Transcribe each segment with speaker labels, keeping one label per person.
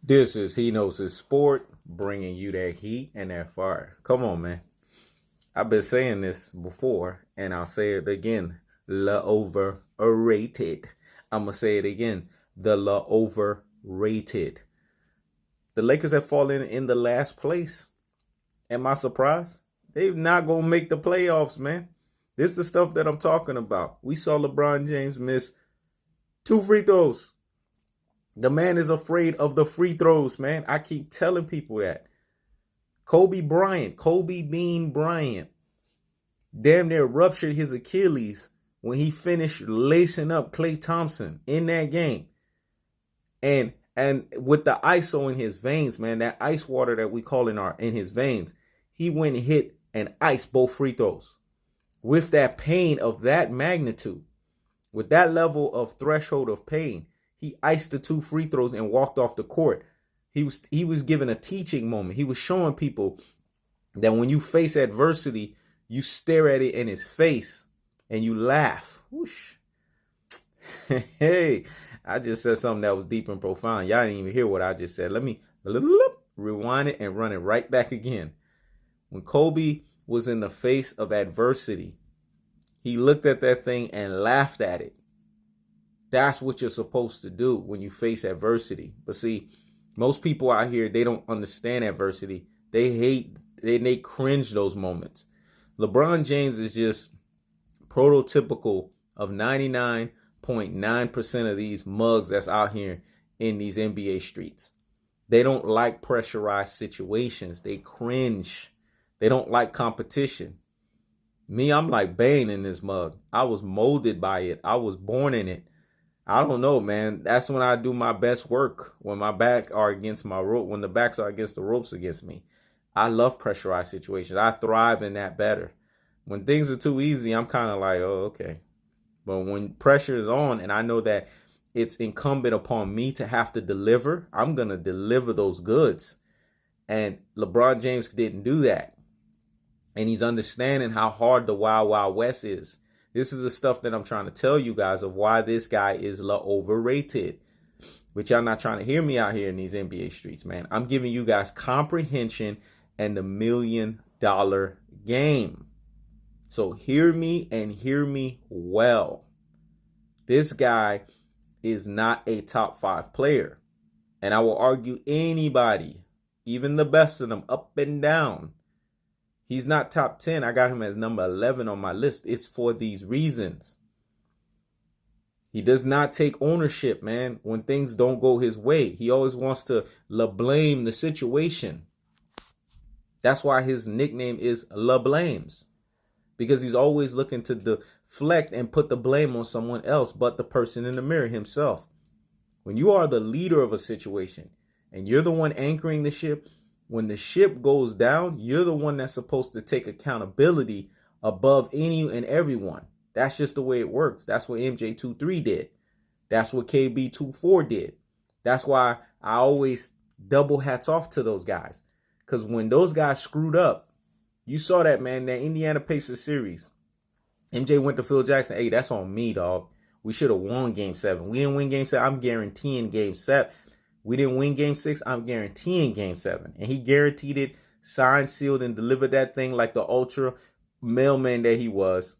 Speaker 1: This is He Knows His Sport, bringing you that heat and that fire. Come on, man. I've been saying this before, and I'll say it again. LeOverrated. I'm going to say it again. The LeOverrated. The Lakers have fallen in the last place. Am I surprised? They're not going to make the playoffs, man. This is the stuff that I'm talking about. We saw LeBron James miss 2 free throws. The man is afraid of the free throws, man. I keep telling people that. Kobe Bean Bryant, damn near ruptured his Achilles when he finished lacing up Klay Thompson in that game. And with the ISO in his veins, man, that ice water that we call in his veins, he went and hit and iced both free throws. With that pain of that magnitude, with that level of threshold of pain, he iced the 2 free throws and walked off the court. He was given a teaching moment. He was showing people that when you face adversity, you stare at it in his face and you laugh. Whoosh. Hey, I just said something that was deep and profound. Y'all didn't even hear what I just said. Let me rewind it and run it right back again. When Kobe was in the face of adversity, he looked at that thing and laughed at it. That's what you're supposed to do when you face adversity. But see, most people out here, they don't understand adversity. They cringe those moments. LeBron James is just prototypical of 99.9% of these mugs that's out here in these NBA streets. They don't like pressurized situations. They cringe. They don't like competition. Me, I'm like Bane in this mug. I was molded by it. I was born in it. I don't know, man. That's when I do my best work, when my back are against my rope, when the backs are against the ropes against me. I love pressurized situations. I thrive in that better. When things are too easy, I'm kind of like, oh, okay. But when pressure is on and I know that it's incumbent upon me to have to deliver, I'm going to deliver those goods. And LeBron James didn't do that. And he's understanding how hard the Wild Wild West is. This is the stuff that I'm trying to tell you guys of why this guy is overrated. But y'all not trying to hear me out here in these NBA streets, man. I'm giving you guys comprehension and the $1 million game. So hear me and hear me well. This guy is not a top 5 player. And I will argue anybody, even the best of them, up and down, he's not top 10. I got him as number 11 on my list. It's for these reasons. He does not take ownership, man, when things don't go his way. He always wants to blame the situation. That's why his nickname is LeBlames. Because he's always looking to deflect and put the blame on someone else but the person in the mirror himself. When you are the leader of a situation and you're the one anchoring the ship, when the ship goes down, you're the one that's supposed to take accountability above any and everyone. That's just the way it works. That's what MJ23 did. That's what KB24 did. That's why I always double hats off to those guys. Because when those guys screwed up, you saw that, man, that Indiana Pacers series. MJ went to Phil Jackson. Hey, that's on me, dog. We should have won Game 7. We didn't win Game 7. I'm guaranteeing Game 7. We didn't win Game 6. I'm guaranteeing Game 7. And he guaranteed it, signed, sealed, and delivered that thing like the ultra mailman that he was.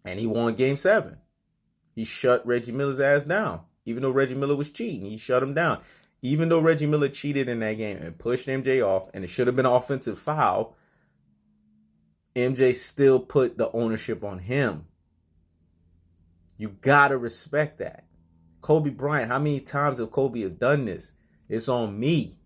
Speaker 1: And he won Game 7. He shut Reggie Miller's ass down. Even though Reggie Miller was cheating, he shut him down. Even though Reggie Miller cheated in that game and pushed MJ off, and it should have been an offensive foul, MJ still put the ownership on him. You got to respect that. Kobe Bryant, how many times have Kobe have done this? It's on me.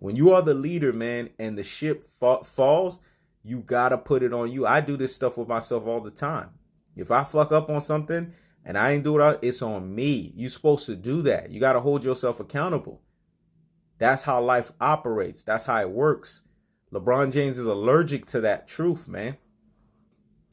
Speaker 1: When you are the leader, man, and the ship falls, you got to put it on you. I do this stuff with myself all the time. If I fuck up on something and I ain't do it, it's on me. You're supposed to do that. You got to hold yourself accountable. That's how life operates. That's how it works. LeBron James is allergic to that truth, man.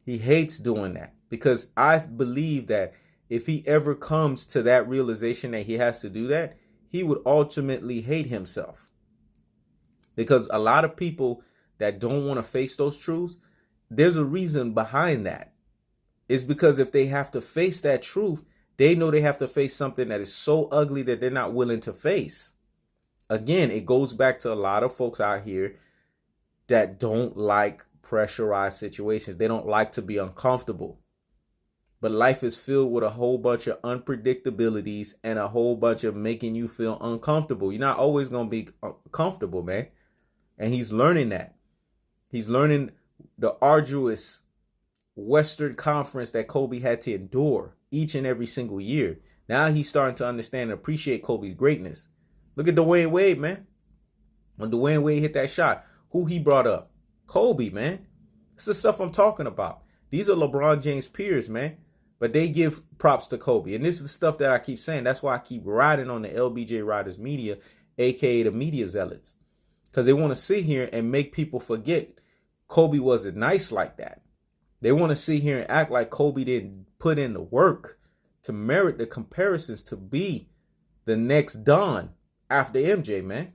Speaker 1: He hates doing that because I believe that if he ever comes to that realization that he has to do that, he would ultimately hate himself. Because a lot of people that don't want to face those truths, there's a reason behind that. It's because if they have to face that truth, they know they have to face something that is so ugly that they're not willing to face. Again, it goes back to a lot of folks out here that don't like pressurized situations. They don't like to be uncomfortable. But life is filled with a whole bunch of unpredictabilities and a whole bunch of making you feel uncomfortable. You're not always going to be comfortable, man. And he's learning that. He's learning the arduous Western Conference that Kobe had to endure each and every single year. Now he's starting to understand and appreciate Kobe's greatness. Look at Dwayne Wade, man. When Dwayne Wade hit that shot, who he brought up? Kobe, man. This is the stuff I'm talking about. These are LeBron James peers, man. But they give props to Kobe. And this is the stuff that I keep saying. That's why I keep riding on the LBJ Riders Media, a.k.a. the media zealots. Because they want to sit here and make people forget Kobe wasn't nice like that. They want to sit here and act like Kobe didn't put in the work to merit the comparisons to be the next Don after MJ, man.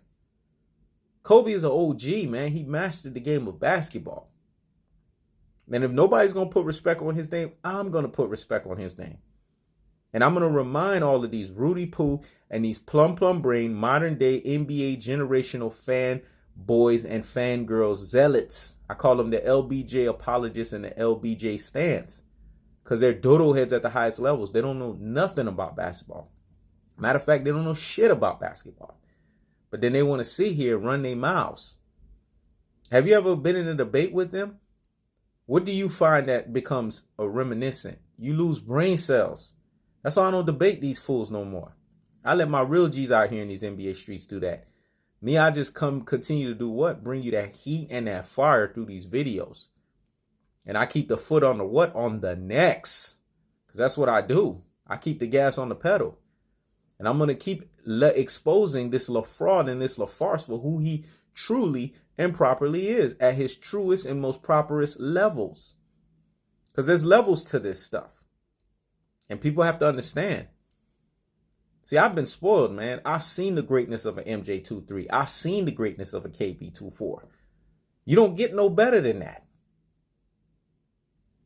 Speaker 1: Kobe is an OG, man. He mastered the game of basketball. And if nobody's going to put respect on his name, I'm going to put respect on his name. And I'm going to remind all of these Rudy Poo and these plum brain modern day NBA generational fan boys and fangirls zealots. I call them the LBJ apologists and the LBJ stans. Because they're dodo heads at the highest levels. They don't know nothing about basketball. Matter of fact, they don't know shit about basketball. But then they want to sit here and run their mouths. Have you ever been in a debate with them? What do you find that becomes a reminiscent? You lose brain cells. That's why I don't debate these fools no more. I let my real G's out here in these NBA streets do that. Me, I just continue to do what? Bring you that heat and that fire through these videos. And I keep the foot on the what? On the necks. Because that's what I do. I keep the gas on the pedal. And I'm going to keep exposing this LaFraud and this LaFarce for who he truly and properly is at his truest and most properest levels. Because there's levels to this stuff. And people have to understand. See, I've been spoiled, man. I've seen the greatness of an MJ23. I've seen the greatness of a KB24. You don't get no better than that.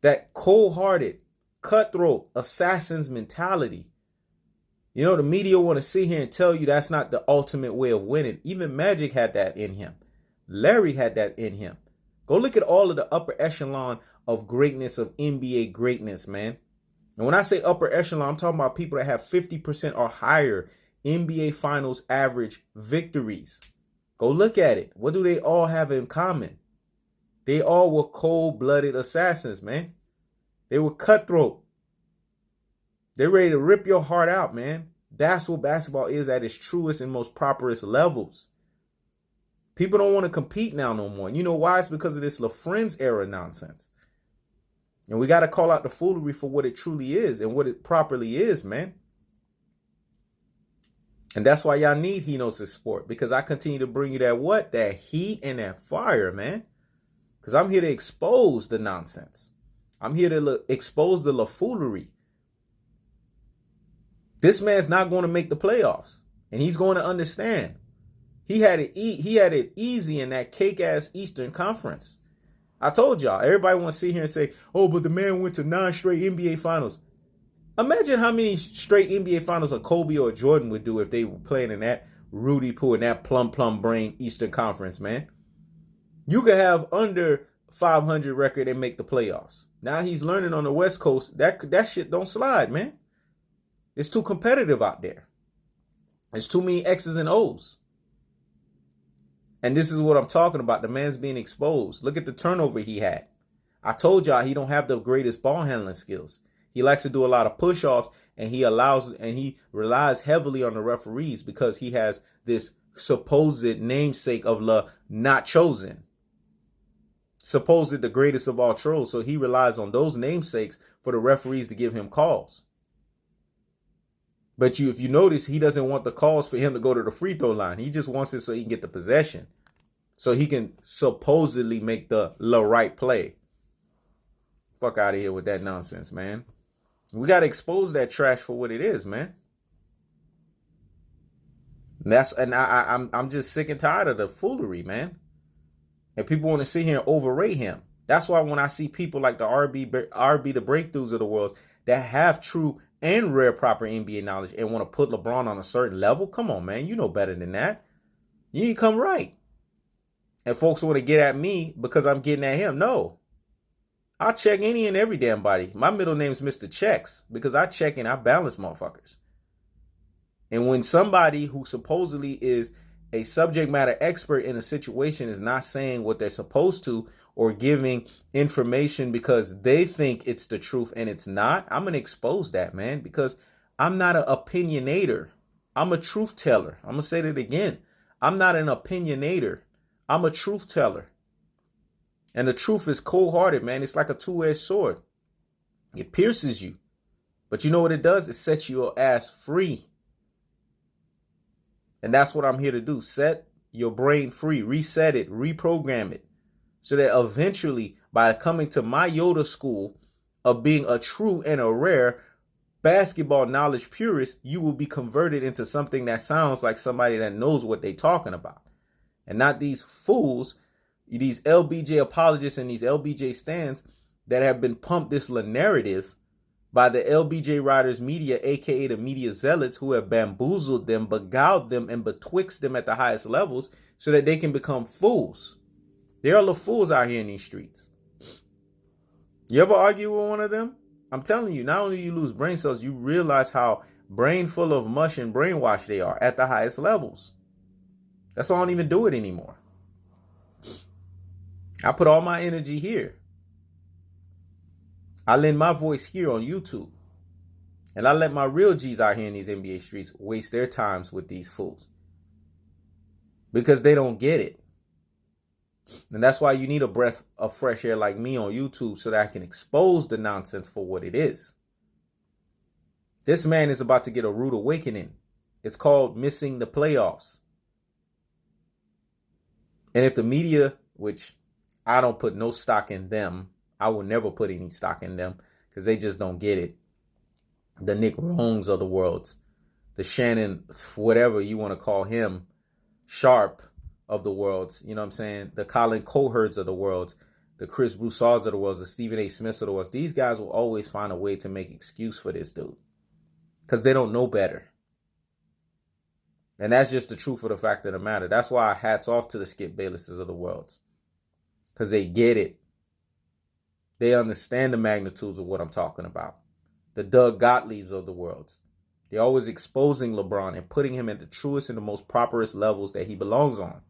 Speaker 1: That cold-hearted, cutthroat, assassin's mentality. You know, the media want to sit here and tell you that's not the ultimate way of winning. Even Magic had that in him. Larry had that in him. Go look at all of the upper echelon of greatness, of NBA greatness, man. And when I say upper echelon, I'm talking about people that have 50% or higher NBA Finals average victories. Go look at it. What do they all have in common? They all were cold-blooded assassins, man. They were cutthroat. They're ready to rip your heart out, man. That's what basketball is at its truest and most properest levels. People don't want to compete now no more. And you know why? It's because of this LaFriends era nonsense. And we got to call out the foolery for what it truly is and what it properly is, man. And that's why y'all need Hino's sport. Because I continue to bring you that what? That heat and that fire, man. Because I'm here to expose the nonsense. I'm here to expose the foolery. This man's not going to make the playoffs. And he's going to understand. He had it easy in that cake-ass Eastern Conference. I told y'all, everybody want to sit here and say, oh, but the man went to 9 straight NBA Finals. Imagine how many straight NBA Finals a Kobe or a Jordan would do if they were playing in that Rudy Poo and that plum brain Eastern Conference, man. You could have under 500 record and make the playoffs. Now he's learning on the West Coast. That shit don't slide, man. It's too competitive out there. There's too many X's and O's. And this is what I'm talking about. The man's being exposed. Look at the turnover he had. I told y'all he don't have the greatest ball handling skills. He likes to do a lot of push-offs, and he relies heavily on the referees because he has this supposed namesake of not chosen. Supposed the greatest of all trolls. So he relies on those namesakes for the referees to give him calls. But if you notice, he doesn't want the calls for him to go to the free throw line. He just wants it so he can get the possession. So he can supposedly make the right play. Fuck out of here with that nonsense, man. We got to expose that trash for what it is, man. I'm just sick and tired of the foolery, man. And people want to sit here and overrate him. That's why when I see people like the RB the breakthroughs of the world that have true and rare proper NBA knowledge and want to put LeBron on a certain level, come on, man. You know better than that. You need to come right. And folks want to get at me because I'm getting at him. No. I'll check any and every damn body. My middle name's Mr. Checks because I check and I balance motherfuckers. And when somebody who supposedly is a subject matter expert in a situation is not saying what they're supposed to or giving information because they think it's the truth and it's not, I'm going to expose that, man, because I'm not an opinionator. I'm a truth teller. I'm going to say that again. I'm not an opinionator. I'm a truth teller. And the truth is cold-hearted, man. It's like a two-edged sword. It pierces you. But you know what it does? It sets your ass free. And that's what I'm here to do. Set your brain free. Reset it. Reprogram it. So that eventually, by coming to my Yoda school of being a true and a rare basketball knowledge purist, you will be converted into something that sounds like somebody that knows what they're talking about. And not these fools, these LBJ apologists and these LBJ stands that have been pumped this narrative by the LBJ Riders media, aka the media zealots, who have bamboozled them, beguiled them, and betwixt them at the highest levels so that they can become fools. There are the fools out here in these streets. You ever argue with one of them? I'm telling you, not only do you lose brain cells, you realize how brain full of mush and brainwash they are at the highest levels. That's why I don't even do it anymore. I put all my energy here. I lend my voice here on YouTube. And I let my real G's out here in these NBA streets waste their times with these fools. Because they don't get it. And that's why you need a breath of fresh air like me on YouTube so that I can expose the nonsense for what it is. This man is about to get a rude awakening. It's called missing the playoffs. And if the media, which I don't put no stock in them, I will never put any stock in them because they just don't get it. The Nick Wrongs of the world, the Shannon, whatever you want to call him, Sharp of the world, you know what I'm saying? The Colin Coherds of the world, the Chris Broussards of the world, the Stephen A. Smiths of the world. These guys will always find a way to make excuse for this dude because they don't know better. And that's just the truth of the fact of the matter. That's why hats off to the Skip Baylesses of the world because they get it. They understand the magnitudes of what I'm talking about. The Doug Gottliebs of the world. They're always exposing LeBron and putting him at the truest and the most properest levels that he belongs on.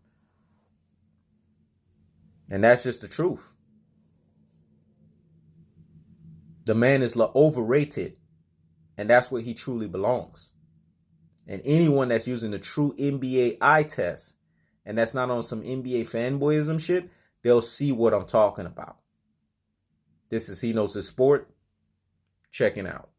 Speaker 1: And that's just the truth. The man is LeOverrated. And that's where he truly belongs. And anyone that's using the true NBA eye test, and that's not on some NBA fanboyism shit, they'll see what I'm talking about. This is He Knows His Sport. Checking out.